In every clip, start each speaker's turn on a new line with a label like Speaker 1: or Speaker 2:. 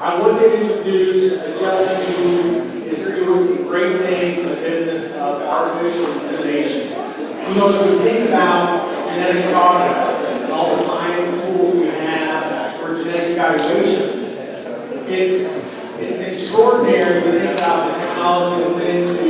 Speaker 1: I want to introduce a gentleman who is doing some great things in the business of artificial insemination. You know, as we think about genetic progress and all the science tools we have for genetic evaluation, it's extraordinary to think about the technology that went into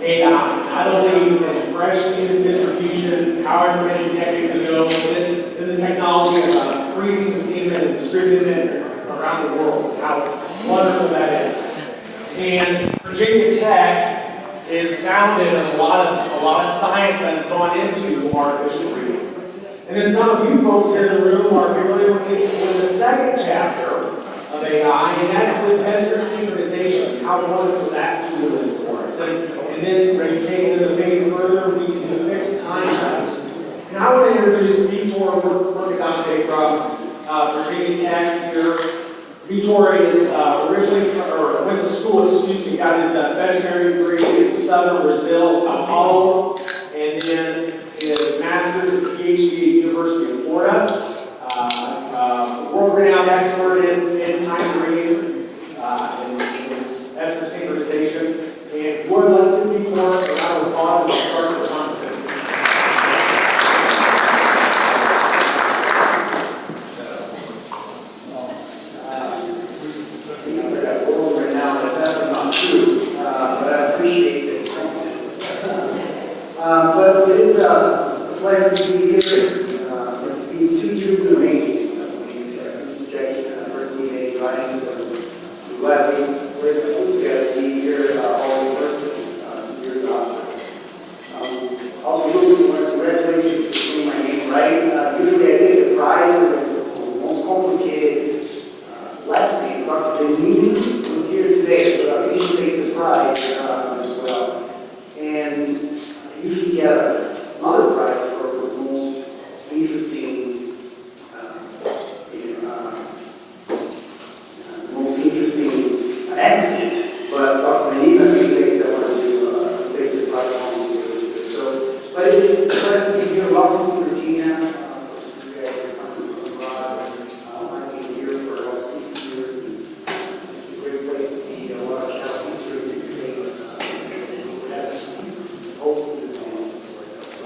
Speaker 1: AI. Not only in fresh semen distribution, however many decades ago, but in the technology of freezing the semen and distributing it around the world. How wonderful that is. And Virginia Tech is founded in a lot of science that's gone into artificial breeding. And then some of you folks here in the room are really looking into the second chapter of AI, and that's with Esther synchronization. How wonderful that tool is for us. And then when you take it a phase further, we can do fixed time zones. And I want to introduce Vitor Mercadante from Virginia Tech here. Vitor is went to school, got his veterinary degree in southern Brazil, São Paulo, and then his master's and PhD at the University of Florida. World-renowned expert in time reading and Esther synchronization. And boy, let's give Vitor a round of applause and start the conference. But I appreciate it. But it's a pleasure to be here. It's these two truths and ranges. Mr. Jackson, University made writing, so I'm glad we're together to be here all university years off. Also, congratulations for getting my name right. Usually I get the prize for the most complicated last name. Dr. Benini was here today, so I usually take the prize as well. And I usually get another prize for the most interesting, accent. But Dr. Benini, I think I want to take the prize home here. So, but it's a pleasure to be here. Welcome to Virginia.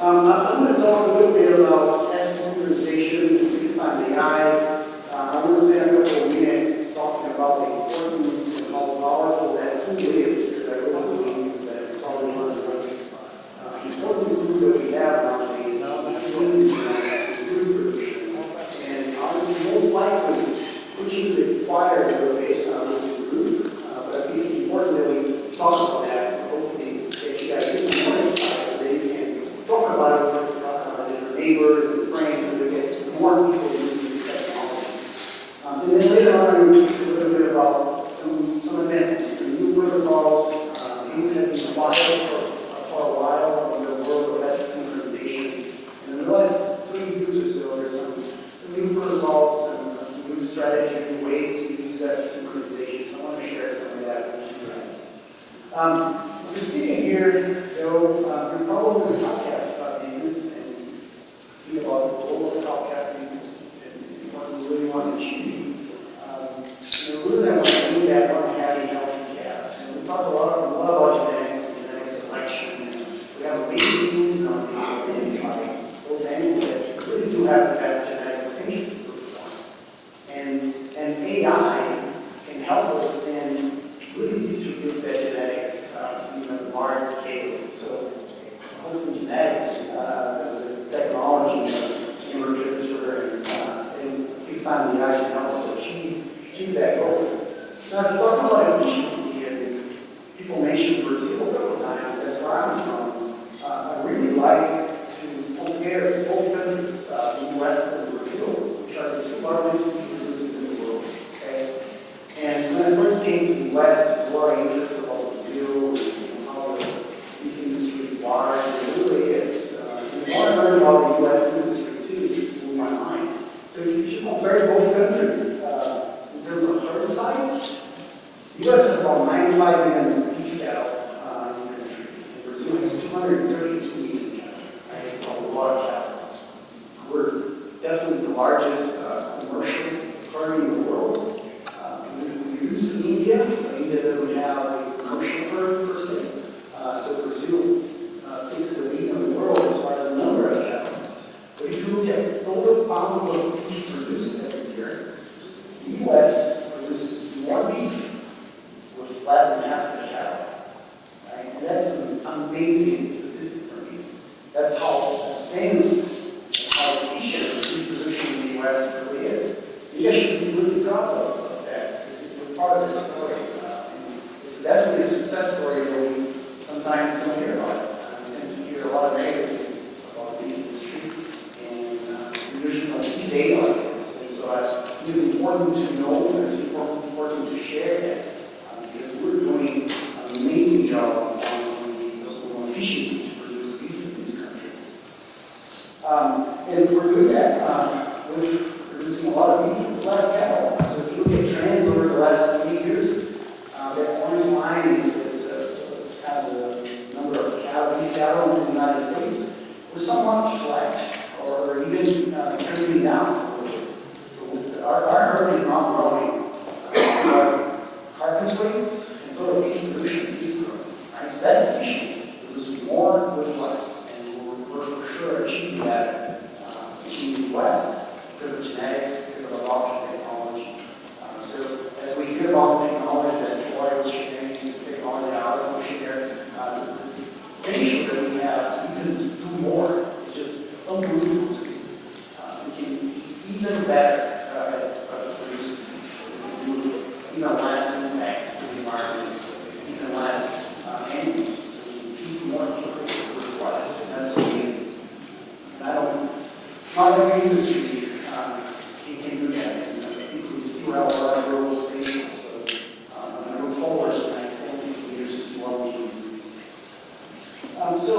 Speaker 1: I'm going to talk a little bit about synchronization and AI. I'm going to spend a couple of minutes talking about the importance and how powerful that tool is, because I really believe that it's probably one of the most important tools that we have nowadays. And obviously, most likely, which is required based on which group. But I think it's important that we talk about that. Hopefully, get you guys some more insight so that you can talk about it with your neighbors and friends, so we get more people using this technology. And then later on, I'm going to speak a little bit about some advancements, some new protocols, things that have been applied for a while in the world of synchronization. And in the last 3 years or so, there's some new protocols, some new strategies and ways to use that synchronization. So I want to share some of that with you guys. If you're sitting here, though, you're probably a top cat business and think about the global top cat business and what we really want to achieve. Really, I want to do that one having healthy cats. And we talk a lot about genetics and genetic selection. We have amazing tools on these like those animals that really do have the best genetic potential for one. And AI can help us in really distribute that genetics in a large scale. So hopefully genetics, the technology, transfer, and fixed time AI can help us achieve that goal. Now, if you're talking about efficiency, and people mentioned Brazil a couple of times, that's where I'm from. I really like to compare both countries, the US and Brazil, which are the two largest producers in the world. Okay? And when I first came to the US, there was a lot of interest about Brazil and how the beef industry is large, and it really is. And the more I learned about the US industry too, it just blew my mind. So if you compare both countries, in terms of herd size, the US has about 95 million beef cattle in the country. And Brazil has 232 million cattle. Right? It's a lot of cattle. We're definitely the largest commercial farming in the world. even less impact on the environment, even less animals, so we keep more people less. And that's the main. And I don't, not every industry can do that. And I think we still have a lot of rules to so when I move forward, I think we use what we do. So,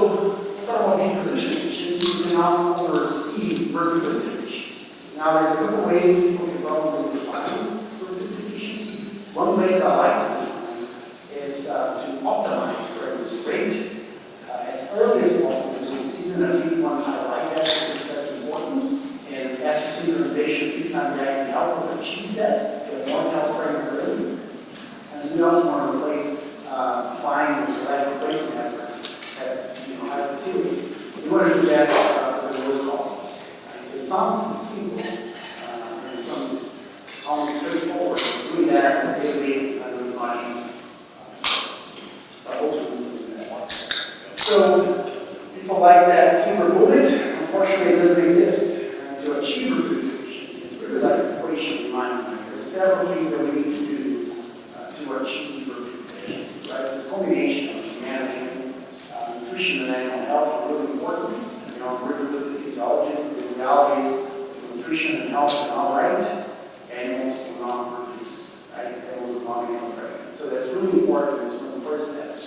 Speaker 1: talk about reproduction efficiency, you cannot oversee reproductive efficiency. Now, there's a couple ways people can probably define reproductive efficiency. One way I like to define is to optimize pregnancy rate as early as possible. So, season of feed one highlight that because that's important. And as synchronization, feed time guide can help us achieve that. Get more cows pregnant early. And we also want to replace flying with select replacement efforts that high fertility. We want to do that at the lowest cost. So it sounds simple and it sounds almost straightforward. Doing that on a daily basis, I lose money. But hopefully we do that. So people like that silver bullet, unfortunately, it doesn't exist. To achieve reproductive efficiency, it's really like an equation in mind. There's several things that we need to do to achieve reproductive efficiency. Right? It's a combination of management, nutrition, and animal health are really important. Reproductive physiologists, the realities of nutrition and health are not right. Animals will not reproduce. Right? Animals will not become pregnant. So that's really important. That's one of the first steps.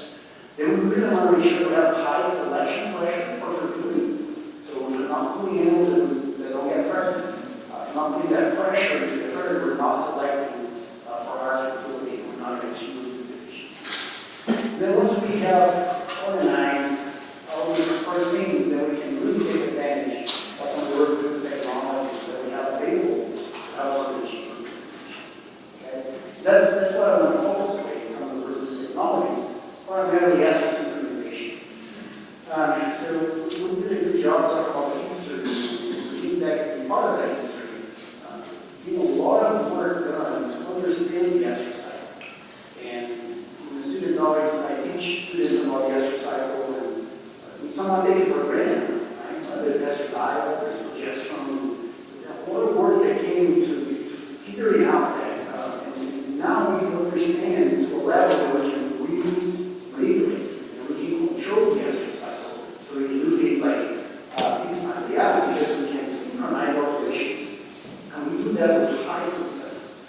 Speaker 1: Then we really want to make sure we have high selection pressure for fertility. So we're not putting animals that don't get pregnant. Not putting that pressure to the herd. We're not selecting for our fertility. We're not going to achieve reproductive efficiency. Then once we have organized all these first things, then we can really take advantage of some of the reproductive technologies that we have available to help us achieve reproductive efficiency. Okay? That's what I want to focus on, some of the reproductive technologies, primarily as synchronization. So we did a good job talking about the history, the index being part of that history. A lot of work done to understand the estrogen cycle. And the students always, I teach students about the estrogen cycle, and we somewhat take it for granted. Right? There's estradiol, there's progesterone. There's a lot of work that came to figuring out that. And now we understand to a level where we can really manipulate and we can control the estrogen cycle. So we can do things like things like because we can synchronize ovulation. And we do that with high success.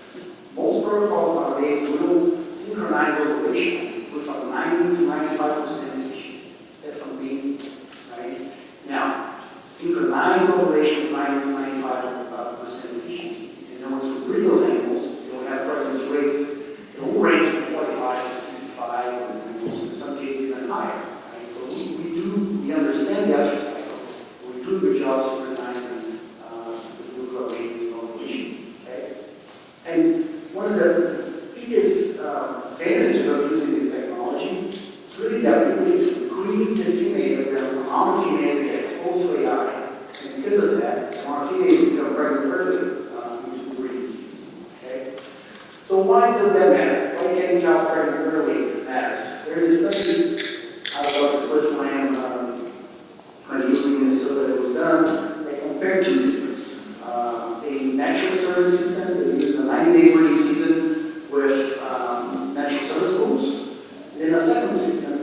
Speaker 1: Most protocols nowadays will synchronize ovulation with about 90 to 95% efficiency. That's amazing, right? Now, synchronize ovulation with 90 to 95% efficiency. And then once we breed those animals, they'll have pregnancy rates that will range from 45 to 65, and in some cases even higher. Right? So we understand the estrogen cycle. We do a good job synchronizing the glucose rates and ovulation. Okay? And one of the biggest advantages of using this technology is really that we need to increase the DNA of the amount of DNA that get exposed to AI. And because of that, the amount of DNA become pregnant early into the breeding season. Okay? So why does that matter? Why getting cows pregnant early matters? There's a study out of the first land when using Minnesota that was done. They compared two systems. A natural service system that used a 90-day breeding season with natural service schools. And then a second system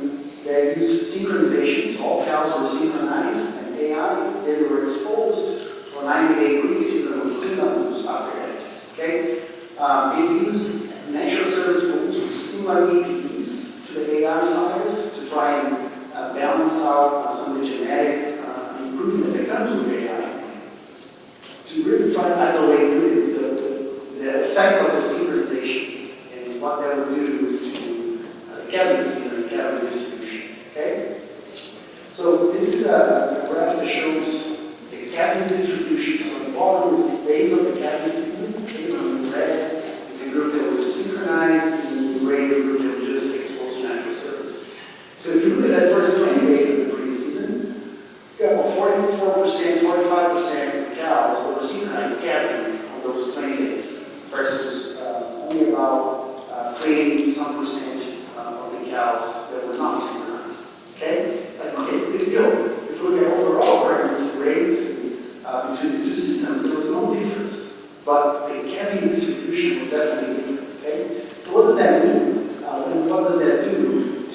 Speaker 1: that used synchronization. So all cows were synchronized and AI. They were exposed to a 90-day breeding season with cleanup to stop their head. Okay? They used natural service schools with similar EPDs to the AI science to try and balance out some of the genetic improvement that comes with AI to really try to isolate the effect of the synchronization and what that would do to the cavity season and the cavity distribution. Okay? So this is a graph that shows the cavity distribution. So the bottom is the base of the cavity season. In red is the group that was synchronized, and in gray the group that was just exposed to natural service. So if you look at that first 20 days of the preseason, you got about 44%, 45% of cows that were synchronized cavity on those 20 days versus only about 20-some percent of the cows that were not synchronized. Okay? Okay, big deal. If you look at overall pregnancy rates between the two systems, there was no difference. But the cavity distribution was definitely different. Okay? So what does that mean? And what does that do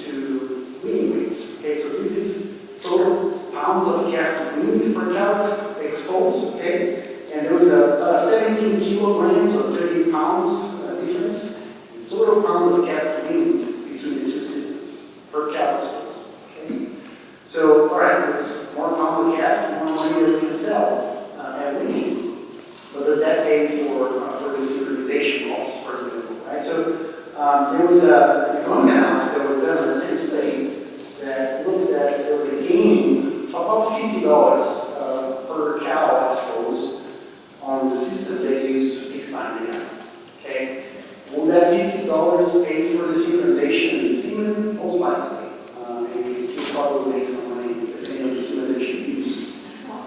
Speaker 1: to weaning weights? Okay, so this is total pounds of calf weaned per cow exposed, okay? And there was a 17 kilograms or 30 pounds difference in total pounds of calf weaned between the two systems per cow exposed, okay? So, all right, that's more pounds of calf, more money that we can sell at weaning. But does that pay for the synchronization costs, for example, right? So there was an economic analysis that was done in the same study that looked at there was a gain of about $50 per cow exposed on the system they use fixed time data. Okay, will that $50 pay for the synchronization in semen? Most likely. And you still probably make some money depending on the semen that you use.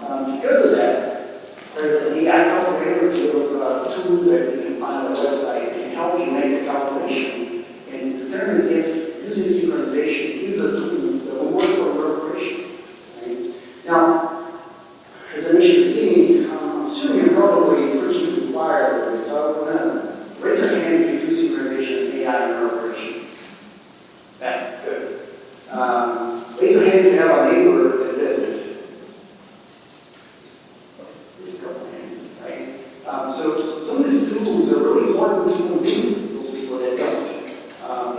Speaker 1: Because of that, there's an AI calculator, it's a little tool that you can find on the website. It can help you make the calculation and determine if using synchronization is a tool that will work for your operation. Right? Now, as I mentioned at the beginning, I'm assuming you're probably frequently wired, so I'm going to raise your hand if you do synchronization and AI in your operation. Yeah, good. Raise your hand if you have a neighbor that does it. There's a couple hands, right? So some of these tools are really important to convince those people that don't.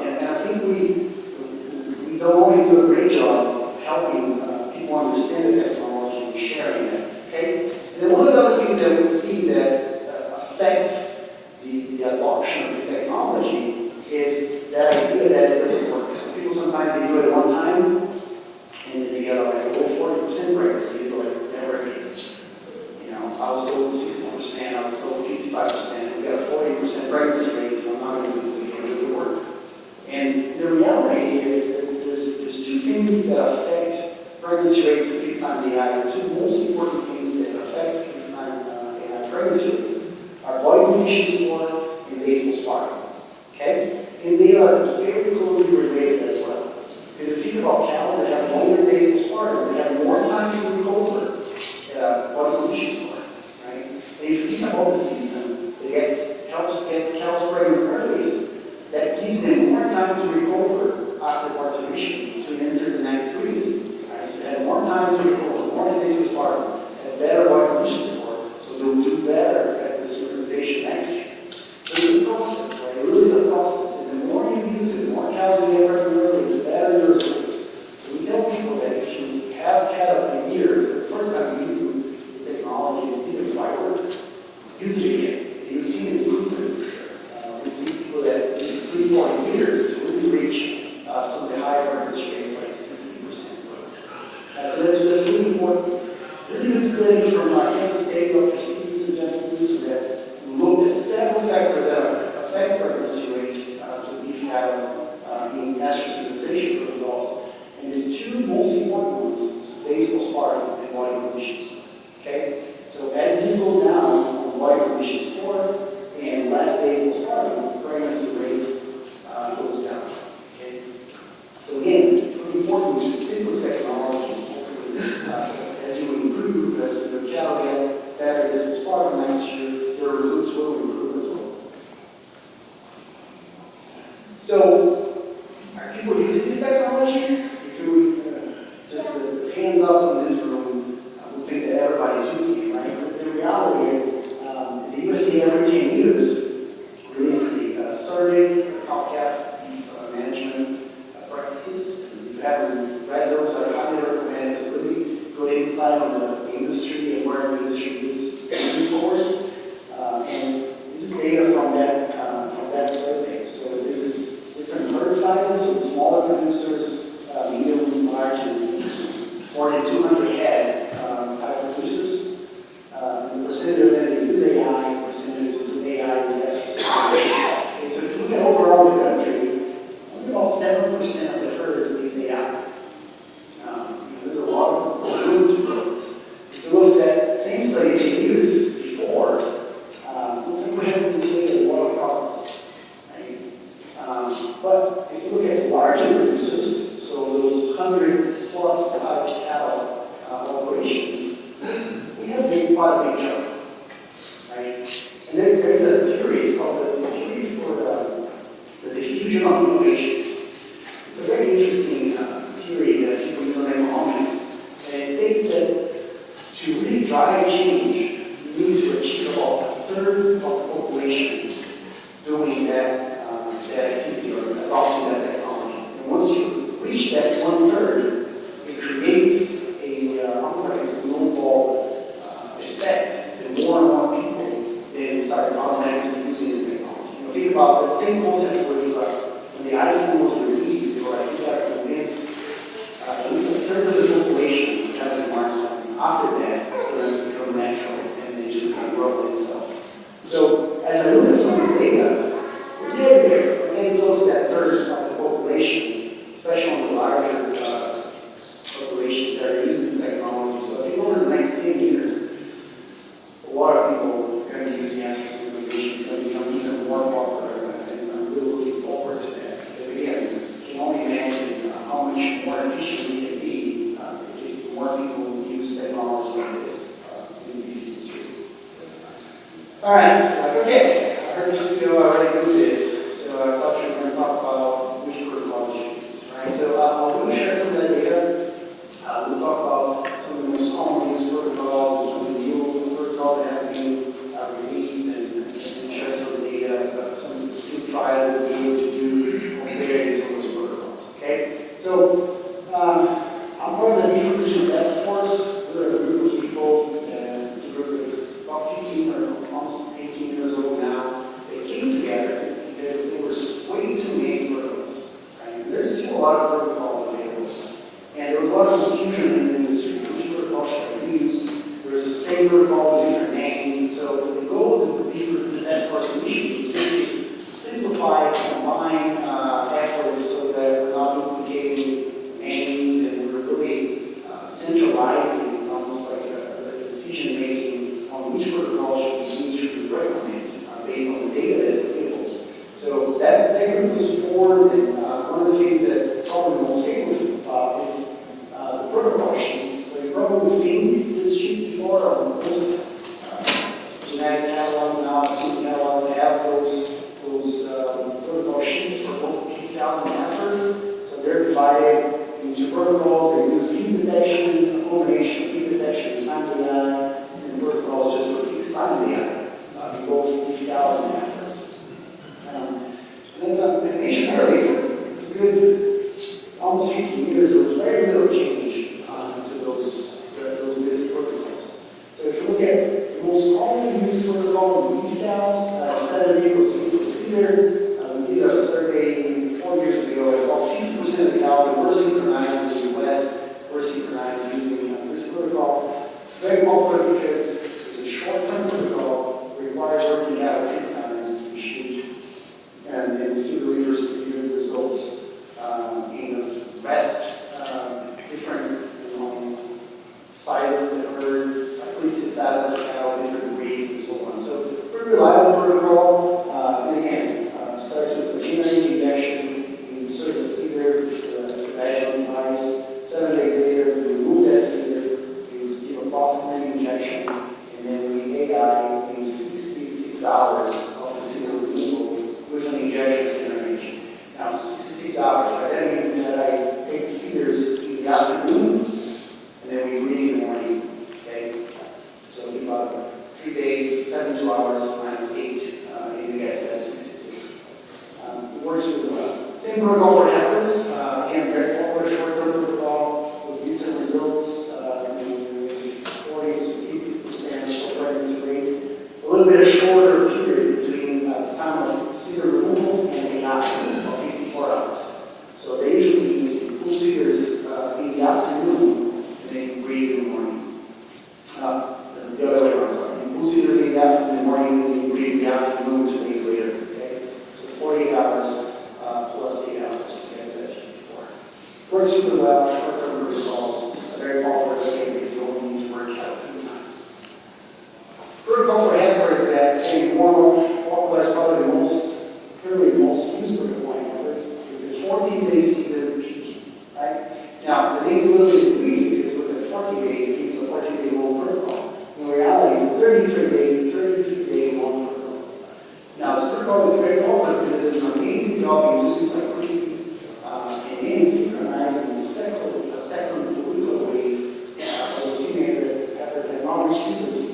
Speaker 1: And I think we don't always do a great job helping people understand the technology and sharing it. Okay? And then one of the other things that we see that affects the adoption of this technology is that idea that it doesn't work. So people sometimes they do it one time and then they get like a low 40% pregnancy, they're like, never again. You know, I was told 60%, I was told 55%, we got a 40% pregnancy rate, I'm not going to do this again, it doesn't work. And the reality is that there's two things that affect pregnancy rates with fixed time AI. The two most important things that affect fixed time AI pregnancy rates are body condition score and basal spark. Okay? And they are very closely related as well. Because if you think about cows that have longer basal spark, they have more time to recover body condition score. Right? And if you think about the system that helps get cows pregnant early, that gives them more time to recover after parturition to enter the next pregnancy. Right? So they have more time to recover, more basal spark, and better body condition score, so they'll do better at the synchronization next year. So it's a process, right? It really is a process. And the more you use it, the more cows you get pregnant early, the better your results. So we tell people that if you have had a year, the first time you use the technology and didn't quite work, use it again. And you'll see an improvement. We see people that use 3-4 years to really reach some of the higher pregnancy rates, like 60%. So that's really important. Really good study from Kansas State, Dr. Stevenson, that looked at several factors that affect pregnancy rates to beef cattle in estrogen utilization protocols. And the two most important ones, basal spark and body conditions. Okay? So as you go down on body condition score and less basal spark, pregnancy rate goes down. Okay? So again, it's really important to stick with technology. As you improve, as the cattle get better basal spark next year, your results will improve as well. So, are people using this technology? If you just the hands up in this room, we think that everybody's using it, right? But the reality is, the USA every 10 years releases a survey of cow-calf management practices. And if you haven't read those, I highly recommend. It's a really good insight on the industry and where the industry is moving forward. And this is data from that survey. So this is different herd sizes, so smaller producers, medium, large, and more than 200 head type producers. And the percentage of them that use AI, percentage of do AI and yes. Okay, so if you look at overall in the country, only about 7% of the herd use AI. There's a lot of room to grow. If you look at that same study they used before, we haven't completed a lot of problems. Right? But if you look at larger producers, so those 100 plus cattle operations, we have made quite a big jump. Right? And then there's a theory, it's called the theory confusion on innovations. It's a very interesting theory that people use on economics, and it states that to really drive change, you need to achieve about a third of the population doing that activity or adopting that technology. And once you reach that 1/3, it creates a complex snowball effect. And more people then start automatically using the technology. You know, think about the same concept where when the iPhone was released, you got to convince at least a third of the population to have a smartphone. After that, it's going to become natural and it just kind of grow itself. So as I look at some of this data, we're getting close to that third of the population, especially on the larger populations that are using this technology. So I think over the next 10 years, a lot of people are going to be using answers to innovation. It's going to become even more popular, and I'm really looking forward to that. Because again, you can only imagine how much more efficient we can be if more people use technology like this in the industry. All right, okay. I heard you still already do this, so I thought you were going to talk about which protocol you use, right? So I'm going to share some of that data. We'll talk about some of the most commonly used protocols and some of the new protocols that have been released and share some of the data, some new trials that we need to do comparing some of those protocols, okay? So I'm part of the reproductive task force. We're a group of people, and the group is about 15 or almost 18 years old now. They came together because there was way too many protocols, right? And there's still a lot of protocols available. And there was a lot of confusion in the industry. Which protocol should I use? There's the same protocol with different names. So the goal of the reproductive task force initiative is to simplify, combine efforts so that we're not duplicating names and we're really centralizing almost like a decision making on which protocol should we recommend based on the data that's available. So that group was formed, and one of the things that probably most famous about is the protocol sheets. So you've probably seen this sheet before on most genetic catalogs now, seed catalogs, they have those protocol sheets for both P-cows and heifers. So they're divided into protocols that use feed detection, combination of feed detection, time to die, and protocols just for fixed time to die, for both P-cows and heifers. And as I mentioned earlier, almost 15 years, there was very little change to those basic protocols. So if you look at the most commonly used protocol in P-cows, standard equals here. We did a survey 4 years ago, and about 50% of the cows that were synchronized in the U.S. were synchronized using this protocol. It's very popular because it's a short-term protocol, requires working cattle 3 times to be sheep, and it still delivers good results in the rest difference in size of the herd, cyclicity status of the cattle, different breeds, and so on. So pretty reliable protocol. And again, starts with the machinery injection. You insert the seeder with the vaginal device. 7 days later, we remove that seeder. We give a prophylactic injection, and then we AI in 66 hours of the seeder removal with an injection generation. Now, 66 hours, but that means that I take the seeders in the afternoon, and then we read in the morning. Okay? So we about 3 days, 72 hours minus 8, and you get that 66. It works really well. Same protocol for heifers. Again, very popular short-term protocol with decent results. 40 to 50% pregnancy rate. A little bit of shorter period between the time of seeder removal and the afternoon, about 54 hours. So they usually use full seeders in the afternoon, and then breed in the morning. The other way around, sorry. Full seeders in the morning, and then you breed in the afternoon 2 days later. Okay? So 48 hours plus 8 hours. Okay, that's 54. Works super well, short-term protocol, very popular. uses like proceedings, and then synchronizing a second follicular rate for those females that have not reached puberty,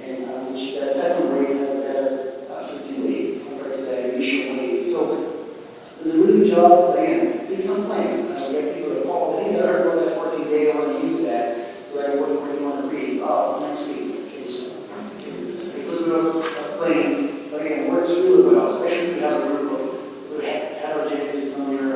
Speaker 1: and which that second rate has a better fertility compared to that initial rate. So there's a really good job, again, big some plan. We have people that call, hey, I heard about that 14-day, I want to use that. So I work where you want to read. Next week. It's a good plan. But again, it works really well, especially if you have a group of heterogenesis on your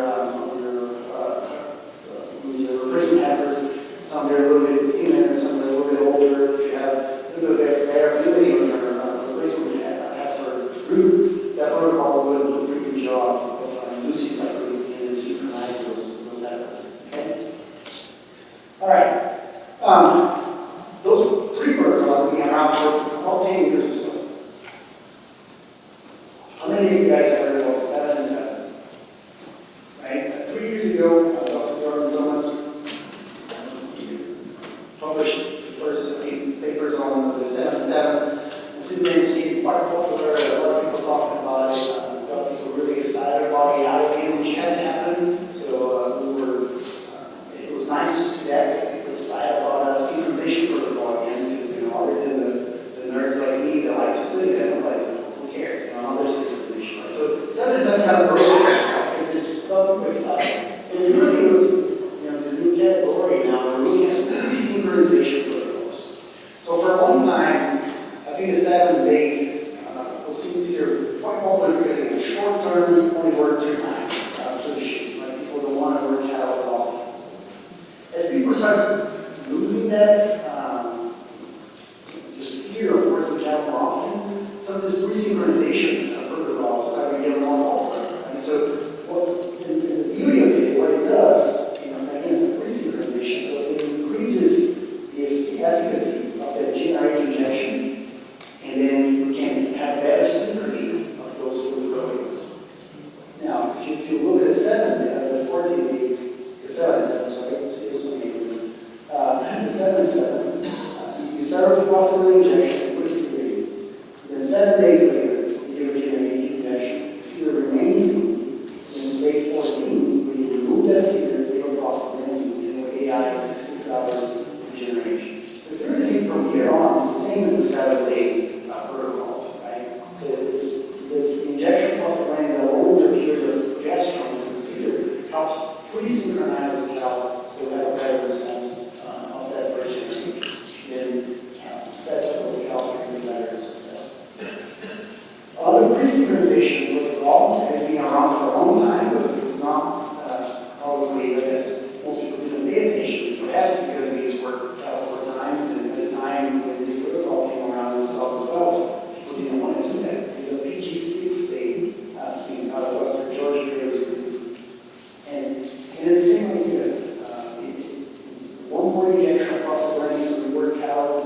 Speaker 1: prison peppers. Some they're a little bit thinner, some they're a little bit older. If you have a little bit of variability on your replacement heifer group, that protocol will do a pretty good job of inducing cycles and synchronizing those heifers. Okay? All right. Those three protocols have been around for about 10 years or so. How many of you guys have heard about 7 and 7? Right? 3 years ago, Dr. Jordan Thomas published the first papers on the 7 and 7. And since then, it became quite popular. A lot of people talking about it. Got people really excited about AI again, which hadn't happened. So it was nice to see that. People excited about synchronization protocol again, because other than the nerds like me that like to study them, like, who cares? How there's synchronization. So 7 and 7 kind of broke because it's so exciting. And it really was, this new category now, we're looking at synchronization protocols. So for a long time, I think the 7 and 8 was considered quite popular because they were short term, only work 2 times to the sheep. Like people don't want to work cattle as often. As people started losing that, fear of working cattle more often, some of this resynchronization protocol started to get more popular. And so, the beauty of it, what it does, again, it's a resynchronization, so it increases the efficacy of the gene injection, and then we can have better synchrony of those follicles. Now, if you look at the 7, the 14-day, the 7, sorry, excuse me, the 7, you start with possible injection, which is great. Then 7 days later, is your regenerating injection. The seeder remains in day 14. When you remove that seeder, they will possible in what AI is 6 hours regeneration. The third thing from here on is the same as the 7-day protocol, right? So this injection prostaglandin alone appears as progesterone to the seeder helps pre-synchronize those cows so we have a better response of that regeneration. Then sets those cows for better success. The pre-synchronization protocol has been around for a long time, but it's not probably, I guess, most people didn't pay attention, perhaps because these were cattle for times, and at the time when this protocol came around in 2012, people didn't want to do that. It's a PG6 they seen out of Western Georgia. And it's the same idea. One more injection across the brain, so we work cattle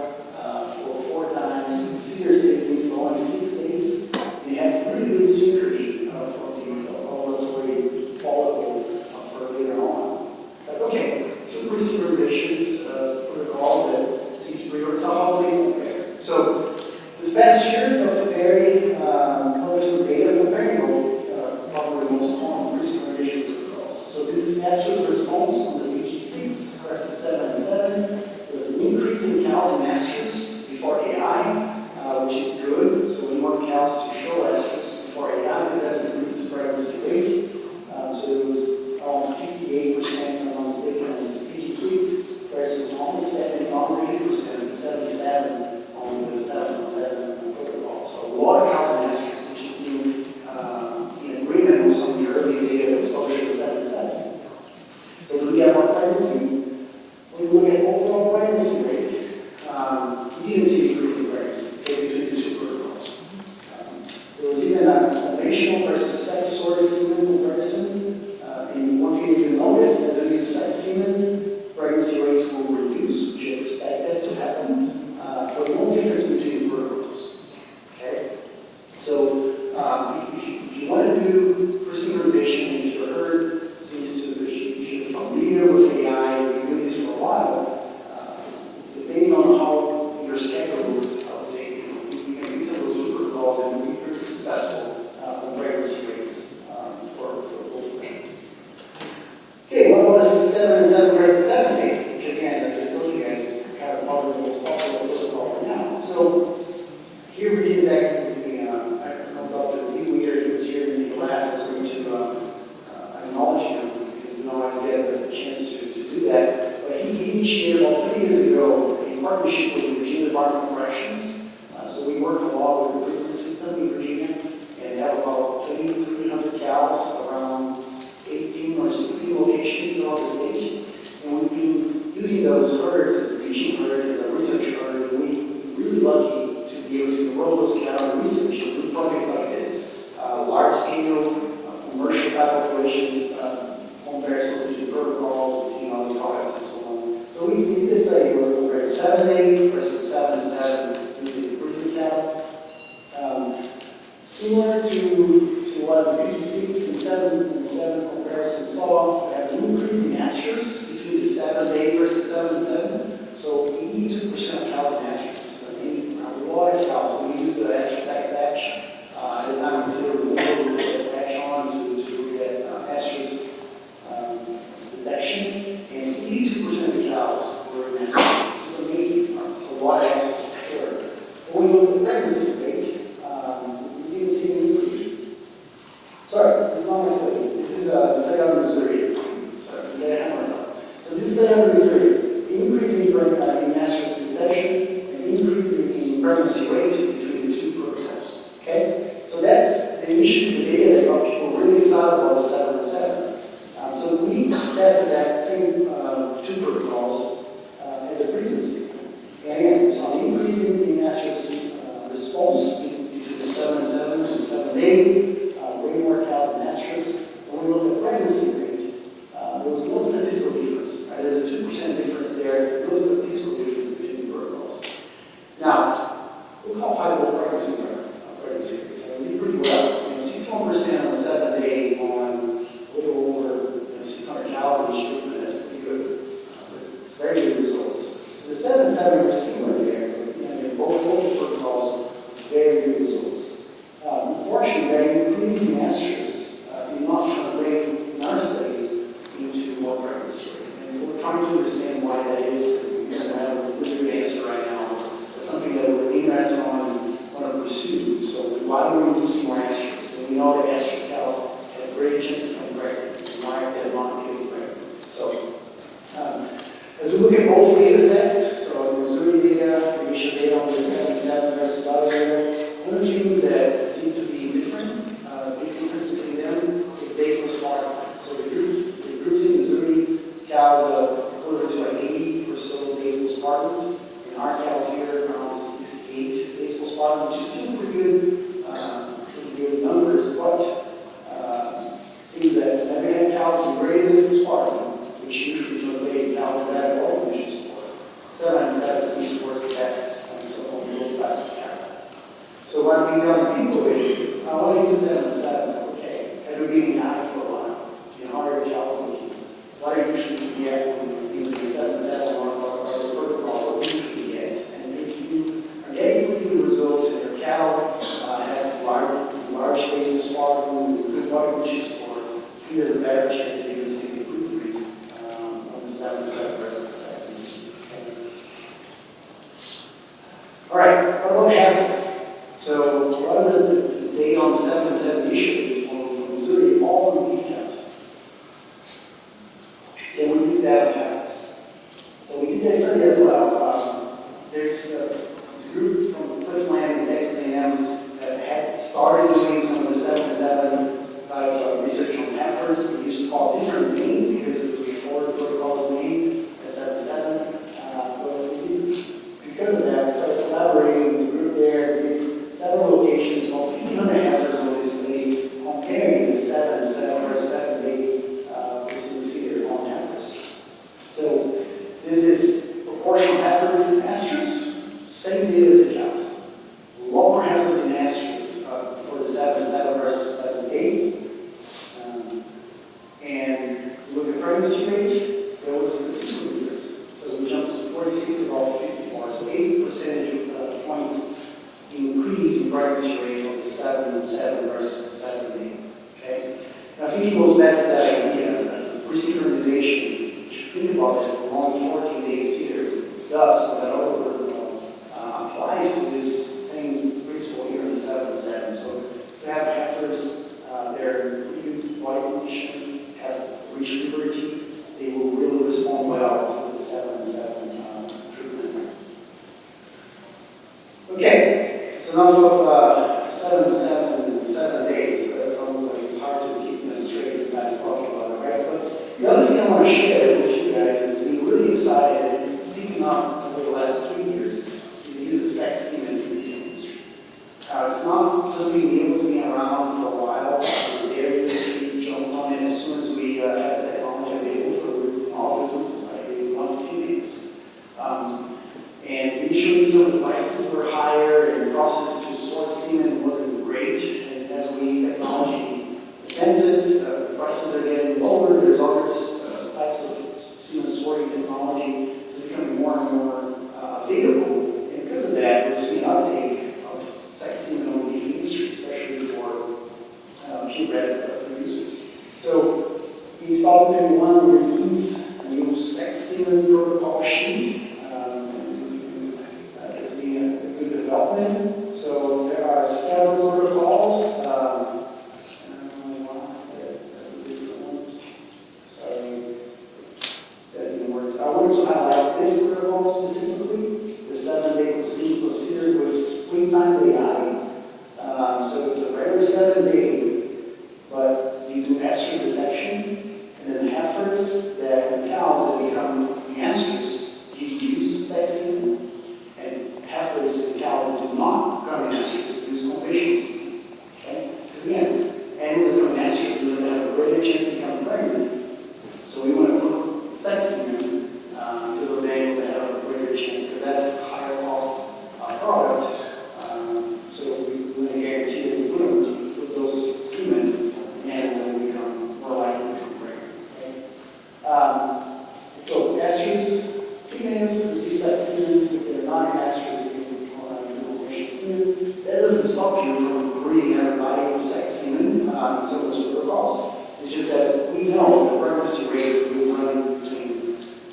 Speaker 1: for 4 times. The seeder stays in for only 6 days. They have really good synchrony of the ovulatory follicle for later on. But okay, so pre-synchronizations protocol that seems to work solidly. Okay. So this past year, Dr. Perry published some data comparing probably the most common pre-synchronization protocols. So this is estrus response on the VG6 versus 7 and 7. There was an increase in cows and estrus before AI, which is good. So we want cows to show estrus before AI because that's increases pregnancy rate. So it was around 58%, if I'm not mistaken, on the VG6 versus almost 80%, 77 on the 7 and 7 protocol. So a lot of cows and estrus, which is in agreement with some of the early data that was published in 7 and 7. So we get more pregnancy. When we look at overall pregnancy rate, you didn't see increasing pregnancy between the 2 protocols. There was even a national versus sex sorted semen comparison. And one thing you notice as you use sex semen, pregnancy rates will reduce, which you expect that to happen. But no difference between protocols. Okay? So if you want to do pre-synchronization, if you're heard, if you're familiar with AI, you've been doing this for a while, depending on how your schedule is, I would say, you can use some of those protocols and be pretty successful on pregnancy rates for both this 7 and 7 versus 7 days, which again, I'm just looking at is kind of part of the most popular protocol right now. So here we did that. I don't know Dr. D. Weeder, he was here in the lab, was going to acknowledge him because we don't always get a chance to do that. But he initiated about 3 years ago a partnership with the Virginia Department of Corrections. So we work a lot with the prison system in Virginia and have about 2,300 cows around 18 or 16 locations throughout the state. And we've been using those herds as a teaching herd, as a research herd, and we're really lucky to be able to enroll those cows in research and do projects like this. Large-scale, commercial type operations, home care solution protocols, routine other products, and so on. So we did this study where we're at 7-8 versus 7-7 using the prison cow. Similar to what the 56 and 7 comparison saw, we have an increase in estrus between the 7-8 versus 7-7. So 82% of cows in estrus, which is amazing. A lot of cows. So we use the estrus patch at the time of zero, we put that patch on to get estrus detection. And 82% of the cows were in estrus, which is amazing. It's a lot of estrus for sure. When we look at the pregnancy rate, we didn't see an increase. Sorry, this is not my study. This is a study out of Missouri. Sorry, I'm getting ahead of myself. So this is a study out of Missouri. Increase in estrus detection and increase in pregnancy rate between the two protocols. Okay? So that's the issue, the data that got people really excited about 7 and 7. So we tested that same 2 protocols at the prison system. And again, we saw an increase in estrus response between the 7-7 and 7-8, way more cows in estrus. When we look at pregnancy rate, there was no statistical difference. Right? There's a 2% difference there, no statistical difference between the protocols. Now, look how high the pregnancy rate is. So we did pretty well. 61% on the 7-8 on a little over 600 cows in each group, and that's pretty good. It's very good results. The 7-7 are similar there, but both protocols, very good results. Unfortunately, that increase in estrus did not translate in our study into more pregnancy rate. And we're trying to understand why that is. We don't have a really good answer right now. That's something that we're interested on and want to pursue. So why are we inducing more estrus? And we know that estrus cows have a great chance to become pregnant. And why are they not getting pregnant? So as we look at both data sets, so Missouri data, initial data on the 7 versus other data, one of the things that seem to be a difference, big difference between them is basal spark. So the groups in Missouri, cows are equivalent to like 80 or so basal spartans. And our cows here are around 68 basal spartans, which is still pretty good numbers, but seems that we have cows in greater basal spartan, which usually translates cows in that or initial spark. 7 and 7 seems to work best, and so on those types of cattle. So what we tell people is, I want to use 7 and 7. Okay, have you been happy for a while? How are your cows looking? What are you usually get when you're using 7 and 7 or the protocol? What do you usually get? And if you are getting pretty good results and your cow have large basal spartan, good body condition score, he has a better chance of even seeing the food rate on the 7 and 7 versus 7. All right, what about heifers? So a lot of the data on 7 and 7 initially from Missouri, all in details. And we use that on heifers. So we did that study as well. There's a group from Clifland and Texas A&M that had started doing some of the 7 and 7 type of research on heifers. We used to call it different names because it was before the protocol's name as 7 and 7. Because of that, we started collaborating with the group there. We did several locations, about 1,500 heifers on this study, comparing the 7 and 7 versus 7-8 we see here on heifers. So this is proportional heifers in estrus, same data as the cows. Lower heifers in estrus for the 7 and 7 versus 7-8. And look at pregnancy rate, there was a difference. So we jumped to 46 to about 54. So 8 percentage points increase in pregnancy rate on the 7 and 7 versus 7 and 8. Okay? Now I think it goes back to that idea, resynchronization think about it, the long 14 days here, thus, that overload applies to this same principle here in 7-7. So if you have heifers, they're good body condition, have rich puberty, they will really respond well to the 7-7 treatment. Okay, it's enough of 7 days. It's almost like it's hard to keep them straight as I was talking about it, right? But the other thing I want to share with you guys is we're really excited, and it's picking up over the last 3 years, is the use of sex semen in the industry. It's not something new, it's been around for a while. The dairy industry jumped on it as soon as we had the technology available for all businesses, like they want to do this. And initially some of the prices were higher, and the process to sort semen wasn't great. And as technology advances, the prices are getting lower. There's other types of semen sorting technology that's becoming more and more available. And because of that, we're seeing uptake of sex semen in the industry, especially for purebred producers. So in 2021, we released a new sex semen protocol sheet. Development. So there are several protocols. Sorry, that didn't work. I wanted to highlight this protocol specifically, the 7-day procedure, which is queen-time AI. So it's a regular 7-day, but you do estrus detection, and then heifers that cows that become estrus, you use sex semen. Heifers and cows that do not come in estrus use conventional. Okay? Because again, animals that come in estrus have a greater chance to become pregnant. So we want to put sex semen to those animals that have a greater chance, because that's a higher cost product. So we want to guarantee that we put those semen in animals that become more likely to become pregnant. Okay? So estrus, females receive sex semen if they're not in estrus. That doesn't stop you from breeding everybody with sex semen, so those protocols. It's just that we know the pregnancy rate will run between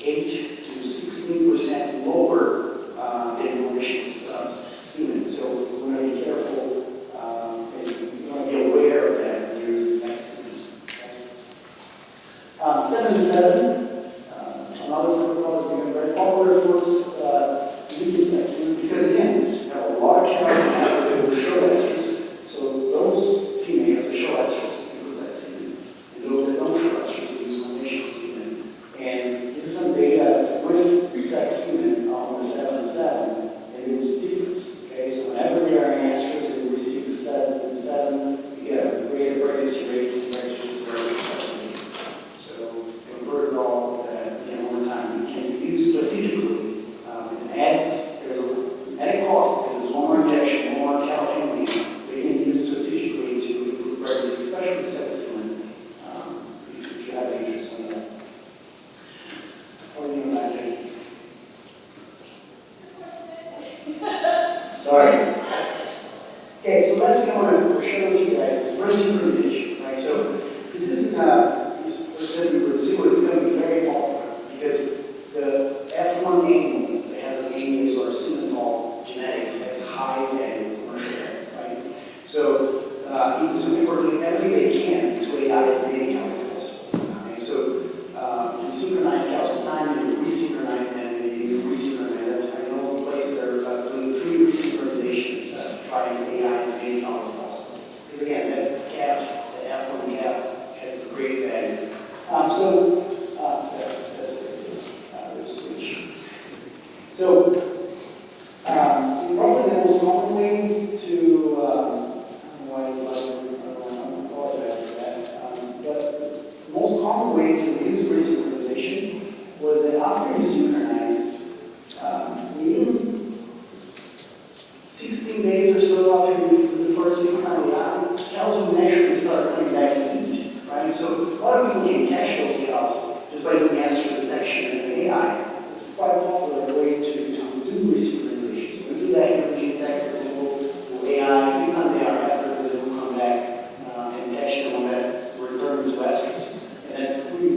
Speaker 1: 8 to 16% lower than Mauritius semen. So we want to be careful and we want to be aware of that when you're using sex semen. 7-7, another protocol that's become very popular, of course, using sex semen, because again, a lot of cows have show estrus, so those females that show estrus use sex semen, and those that don't show estrus use conventional semen. And this is some data with sex semen on the 7-7, and it was difference. Okay, so whenever we are in estrus and we receive the 7-7, we get a greater pregnancy rate compared to the regular 7-8. So convert it all over time. We can use strategically. It adds. At a cost, because it's one more injection, one more cow handling, they can use strategically to improve pregnancy, especially sex semen, if you have interest in that. What do you imagine? Sorry. Okay, so last thing I want to share with you guys is breast synchronization, right? So this is in Brazil is becoming very popular because the F1 animal that has an anus or a Simmental genetics has high value commercial value, right? So people are doing everything they can to AI as many cows as possible. And so you synchronize cows with time, and you resynchronize them, and you resynchronize them. I know places are doing 3 resynchronizations, trying AI as many cows as possible. Because again, that calf, that F1 calf, has great value. So probably the most common way to, I don't know why it's like, I apologize for that, but the most common way to use resynchronization was that after you synchronize, within 16 days or so after the first synchronize, cows will naturally start coming back to eat, right? So a lot of people can catch those cows just by doing estrus detection and AI. It's quite a popular way to do resynchronization. So we do that in gene tech, for example, with AI. Anytime they are efforts, they will come back and catch them on that return to estrus. And that's pretty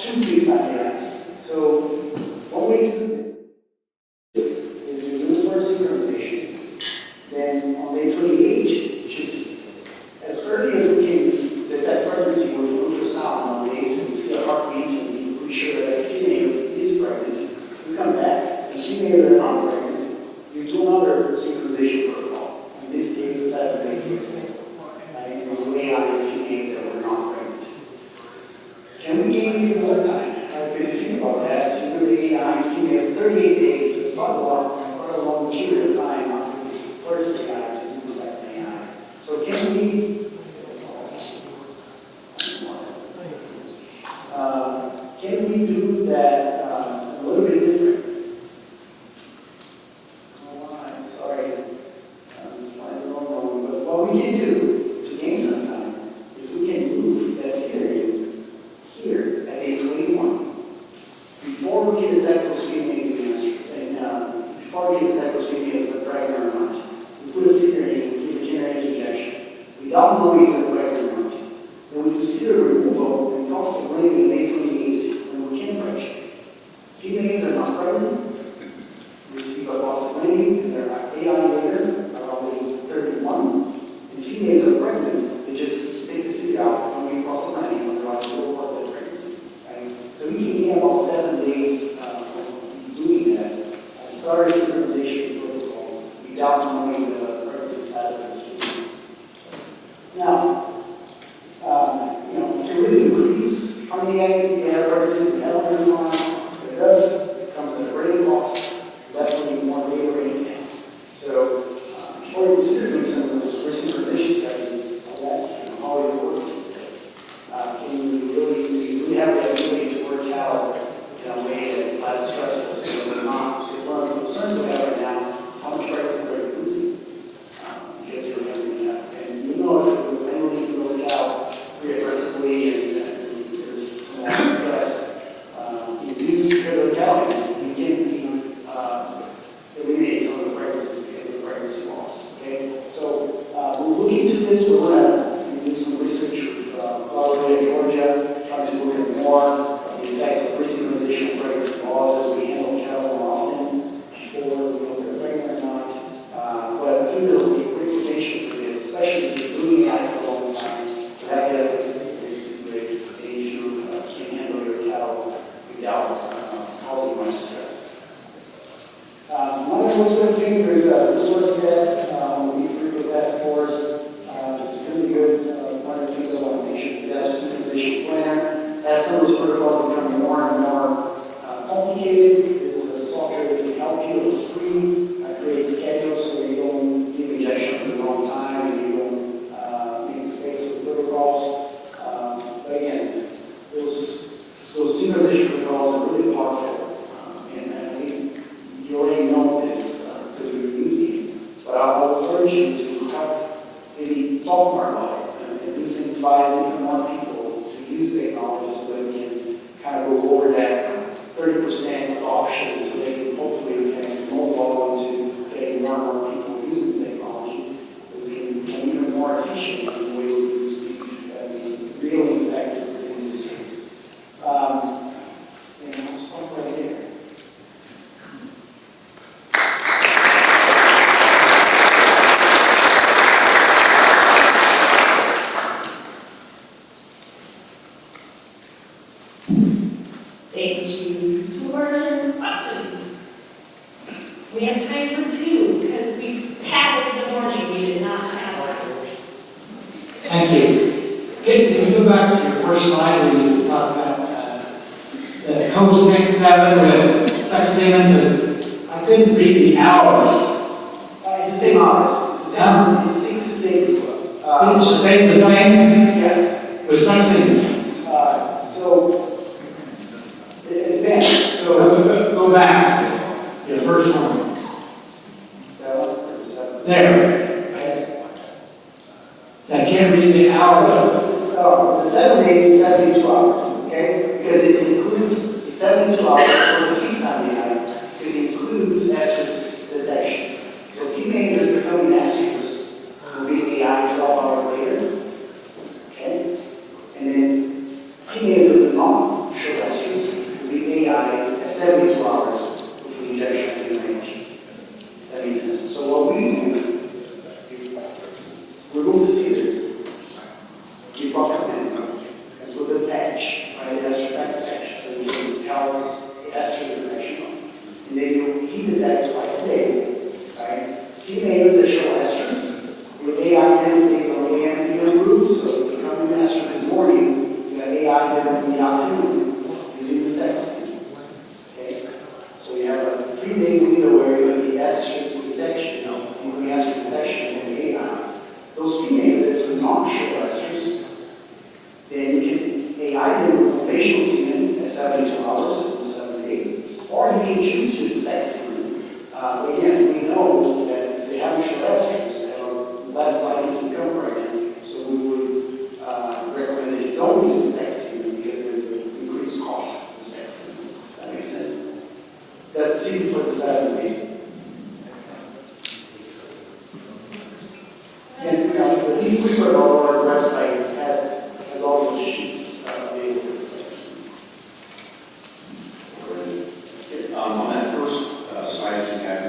Speaker 1: two pre-time AIs. So one way to do this is we do the first synchronization. Then on day 28, which is as early as we can detect pregnancy with ultrasound on days, and we see a heartbeat and we're sure that the female is pregnant. We come back, and females that are not pregnant, you do another synchronization protocol. In this case, it's 7 days. And we lay on the females that were not pregnant. Can we gain even more time? I've been thinking about that. You do the AI females 38 days, so it's quite a long period of time after the first AI to do the second AI. So can we do that a little bit different? Oh, I'm sorry. It's wrong. But what we can do to gain some time is we can move that serial here at day 21. Before we can detect those females in answers, and before we can detect those females with pregnant or not, we put a serial in, we give a genetic injection. Without knowing if they're pregnant or not. Then we do serial removal and cross the blade in day 28 when we can break. Females are not pregnant, receive a possibility, and they're AI later, around day 31. And females are pregnant, they just take the seed out when we cross the line, when they're on the low part of their pregnancy. Right? So we can gain about 7 days doing that. I started a synchronization protocol without knowing the pregnancy status of the female. Now, to really increase how many eggs you have pregnancies, we have on your farm, it does comes at a great cost, definitely more labor intense. So, before you consider doing some of those synchronization strategies, how it works is can you really have the ability to work out in a way that's less stressful so you're not, because one of the concerns we have right now is how much pregnancy are you losing because you're having that. And you know if you're handling those cows pretty aggressively and there's some stress induced because of the cow, you can eliminate some of the pregnancies because of pregnancy loss. Okay? So we're looking into this. We're going to do some research all the way in Georgia, trying to look at more the effects of resynchronization of pregnancy laws as we handle cattle more often before we know they're pregnant or not. But I think there will be great potential for this, especially if you're doing AI for a long time. So that has a basically great age you can handle your cattle without causing much stress. Another good thing, there's a resource guide on the Reproductive Task Force. It's really good. One of the things I want to make sure is that's a synchronization plan. As some of those protocols become more and more complicated, this is a software that can help you. It's free. Create schedules so you don't give injections at the wrong time and you don't make mistakes with protocols. But again, those synchronization protocols are really powerful. And I think you already know this because you're using it. But I'll urge you to help maybe talk more about it and incentivize even more people to use technology so that we can kind of go over that 30% adoption so they can hopefully can move into getting more and more people using the technology so we can become even more efficient in the way we use the really effective industries. And I'll stop right here.
Speaker 2: Thank you for questions. We have time for 2 because we had it in the morning. We did not have one.
Speaker 3: Thank you. Can you go back to your first slide where you talked about the code 6, 7 with sex semen? I couldn't read the hours.
Speaker 1: It's the same hours. It's the same. It's 6 to 6.
Speaker 3: It's the same?
Speaker 1: Yes.
Speaker 3: With sex semen? Go back. Your first one. There. I can't read the hours.
Speaker 1: The 7 days is 72 hours, okay? Because it includes the 72 hours for the feast time we have, because it includes estrus detection. So females that are becoming estrus will be AI 12 hours later, okay? And then females that do not show estrus count estrogen production. And then you heat that twice a day, right? Females that show estrus, with AI based on AM and PM groups, so if you come in estrus this morning, you have AI in the afternoon using the sex. Okay? So you have a 3-day window where you're going to be estrus detection, including estrus detection and AI. Those females that do not show estrus, then you can AI them with facial semen at 72 hours, 7 days, or you can choose to use sex semen. Again, we know that if they haven't shown estrus, they are less likely to become pregnant. So we would recommend that you don't use sex semen because there's an increased cost of sex semen. Does that make sense? That's the tip for the 7 days. And the deep report on our website has all those sheets available for the sex.
Speaker 4: On that first slide, you had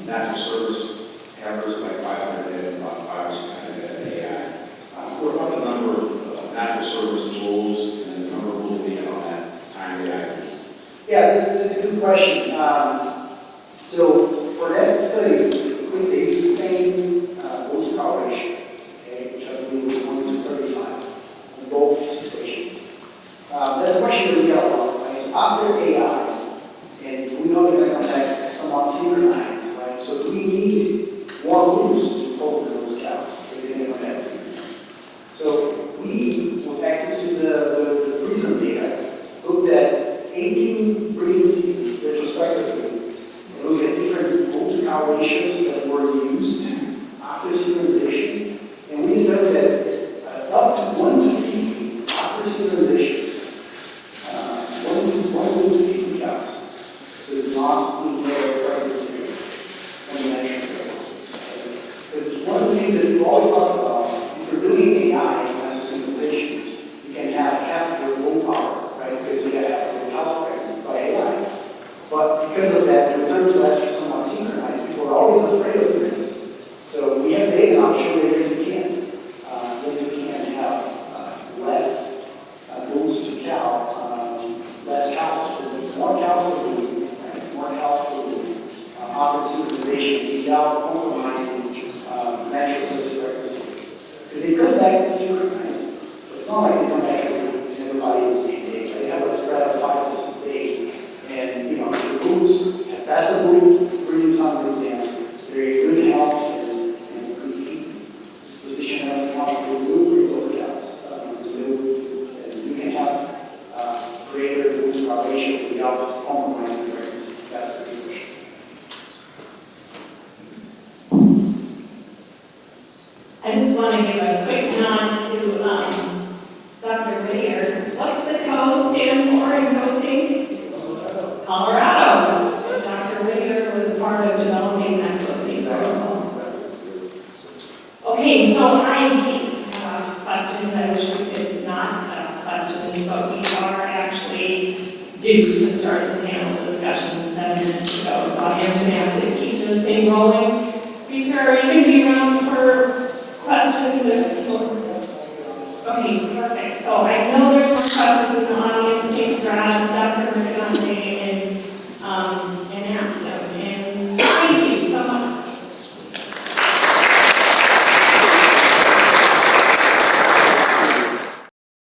Speaker 4: natural service covers like 500 days, about 5 or 600 days AI. What about the number of natural service tools and the number of rules we have on that time AI?
Speaker 1: Yeah, that's a good question. So for that study, they use the same dose power ratio, okay, which I believe was 1 to 35 in both situations. That's a question that we got a lot, right? So after AI, and we know that they're going to somewhat synchronized, right? So do we need more rules to open those cows if they're going to come back synchronized? So we, with access to the recent data, looked at 18 breeding seasons retrospectively, and looked at different dose-to-cow ratios that were used after synchronization, and we determined that up to 1 to 50 after synchronization, 1 to 50 cows does not declare pregnancy on the natural surface. Because one of the things that we always talk about, if you're doing AI and mass synchronization, you can have half your low power, right? Because you have half your house pregnant by AI. But because of that, the returns last are somewhat synchronized. People are always afraid of this. So we have data now showing that yes, we can. Yes, we can have less moves to cow, less cows, more cows per week, right? More cows per week. After synchronization without compromising natural service practices. Because they come back to synchronize. So it's not like they come back to everybody in the same day. They have a spread of 5 to 6 days. And, you know, the rules have passable breeding samples and very good health and good position of the cows. They will breed those cows. And you can have greater boost ratio without compromising the pregnancy. That's the big question.
Speaker 2: I just want to give a quick nod to Dr. Whittier. What's the code stand for in coaching? Colorado. Dr. Whittier was a part of developing that coaching protocol. Okay, so I have questions. I wish we could not have questions, but we are actually due to start the panel discussion 7 minutes ago. So I am going to have to keep this thing rolling. Vitor, you can be around for questions if people. Okay, perfect. So I